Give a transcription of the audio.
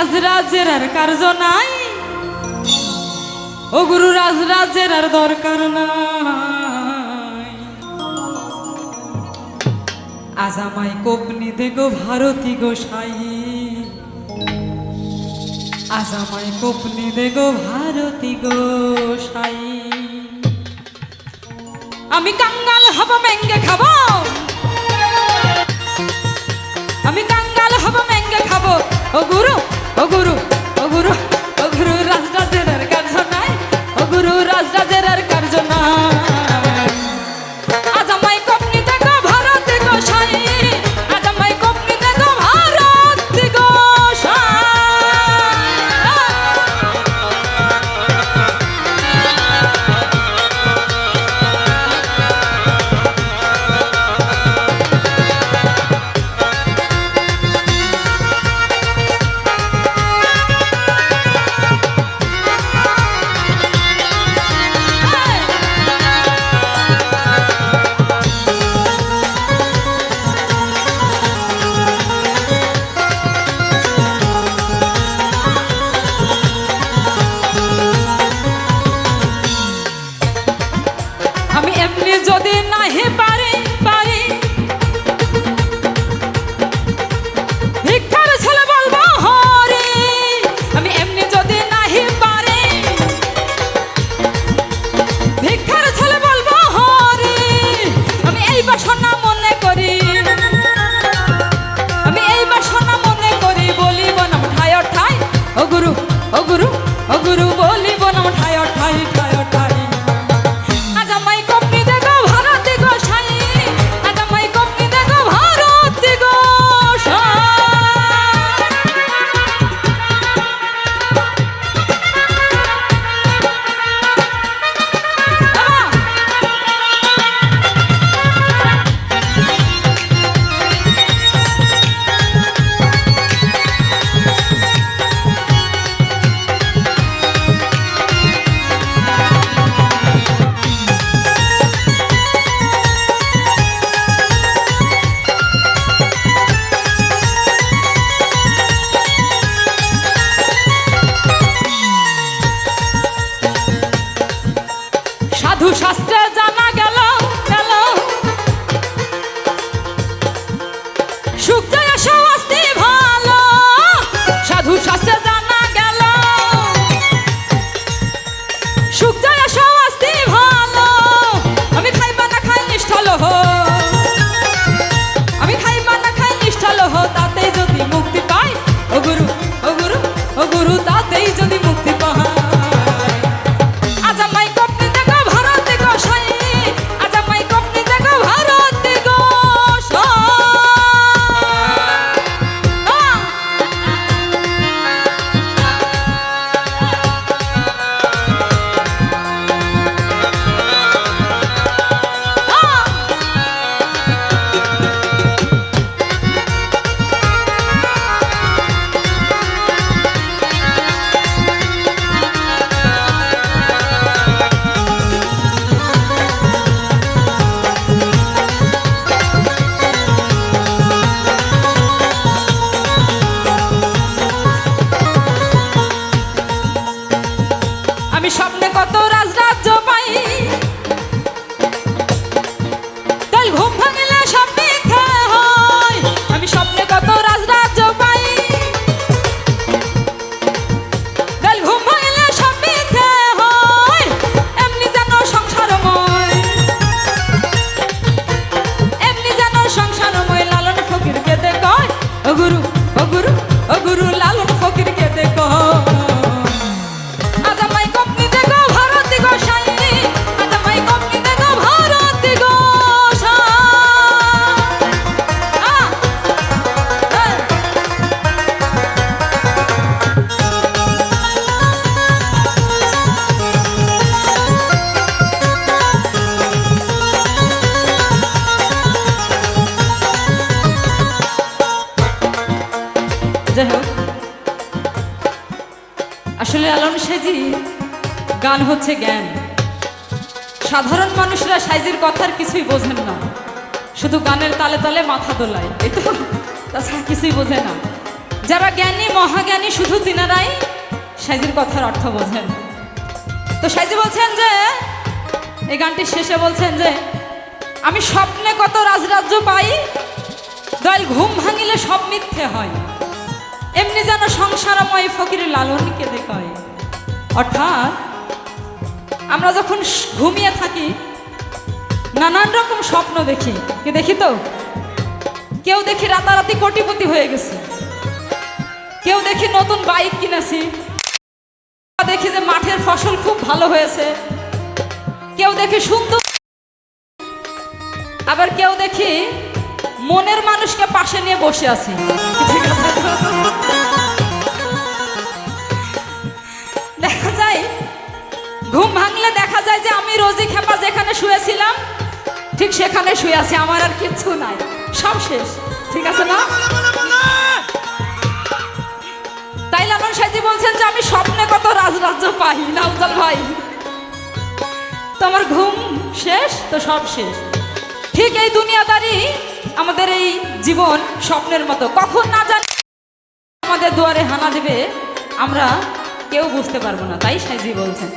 রাজরাজ্যের আর কার্য নাই, ও গুরু রাজরাজ্যের আর দরকার নাই। আজ আমায় কোপনি দে গো ভারতী গোসাই, আজ আমায় কোপনি দে গো ভারতী গোসাই। আমি কাঙ্গাল হব মেঙ্গে খাবো, আমি কাঙ্গাল হব মেঙ্গে খাবো। ও গুরু ও গুরু ও গুরু ও গুরু রাজরাজের আর কার্য নাই, ও গুরু রাজরাজের আর কার্য নাই। আজ আমায় কোপনি দে গো ভারতী গোসাই, আজ আমায় কোপনি দে গো ভারতী গোসাই। আমি এমনি যদি নাহি পারি পারি, ভিক্ষার ছেলে বলবো হরি। আমি এমনি যদি নাহি পারি, ভিক্ষার ছেলে বলবো হরি। আমি এই বাসনা মনে করি, আমি এই বাসনা মনে করি, বলিব নাম ঠায় ঠায়। ও গুরু ও গুরু ও গুরু বলিব নাম ঠায় ঠায় ঠায় ঠায়। আজ আমায় কোপনি দে গো ভারতী গোসাই, আজ আমায় কোপনি দে গো ভারতী গোসাই। সাধু শাস্ত্রে জানা গেল গেল, সুখ যায় স্বস্তি ভালো। সাধু শাস্ত্রে জানা গেল, সুখ যায় স্বস্তি ভালো। আমি খাইবা না খাই নিষ্ঠাল হো, আমি খাইবা না খাই নিষ্ঠাল হো, তাতেই যদি মুক্তি পাই। ও গুরু ও গুরু ও গুরু তাতেই যদি মুক্তি পাই। আজ আমায় কোপনি দে গো ভারতী গোসাই, আজ আমায় কোপনি দে গো ভারতী গোসাই। আমি স্বপ্নে কত রাজরাজ্য পাই, তাই ঘুম ভাঙিলে সব মিথ্যে হয়। আমি স্বপ্নে কত রাজরাজ্য পাই, তাই ঘুম ভাঙিলে সব মিথ্যে হয়। এমনি যেন সংসারময়, এমনি যেন সংসারময়। লালন ফকির কেঁদে কয়, ও গুরু ও গুরু ও গুরু লালন ফকির কেঁদে কয়। আজ আমায় কোপনি দে গো ভারতী গোসাই, আজ আমায় কোপনি দে গো ভারতী গোসাই। যাই হোক, আসলে আলম সেজি গান হচ্ছে জ্ঞান। সাধারণ মানুষরা সাইজির কথার কিছুই বোঝেন না, শুধু গানের তালে তালে মাথা দোলায়, এই তো, তাছাড়া কিছুই বোঝে না। যারা জ্ঞানী মহাজ্ঞানী শুধু তিনারাই সাইজির কথার অর্থ বোঝেন। তো সাইজি বলছেন যে এই গানটির শেষে বলছেন যে আমি স্বপ্নে কত রাজরাজ্য পাই, দয়াল ঘুম ভাঙিলে সব মিথ্যে হয়, এমনি যেন সংসারময় ফকির লালনকে দেখায়। অর্থাৎ আমরা যখন ঘুমিয়ে থাকি নানান রকম স্বপ্ন দেখি, কি দেখি তো? কেউ দেখি রাতারাতি কোটিপতি হয়ে গেছে, কেউ দেখি নতুন বাইক কিনেছি, দেখি যে মাঠের ফসল খুব ভালো হয়েছে, কেউ দেখি সুন্দর, আবার কেউ দেখি মনের মানুষকে পাশে নিয়ে বসে আছি। ঠিক আছে, দেখা যায় ঘুম ভাঙলে দেখা যায় যে আমি রোজি খেপা যেখানে শুয়েছিলাম ঠিক সেখানে শুয়ে আছি, আমার আর কিচ্ছু নাই, সব শেষ। ঠিক আছে না? তাই লালন সাইজি বলছেন যে আমি স্বপ্নে কত রাজরাজ্য পাই না উজ্জ্বল ভাই, তো আমার ঘুম শেষ তো সব শেষ। ঠিক এই দুনিয়াদারি আমাদের এই জীবন স্বপ্নের মতো, কখন না জানি আমাদের দুয়ারে হানা দিবে আমরা কেউ বুঝতে পারবো না। তাই সাইজি বলছেন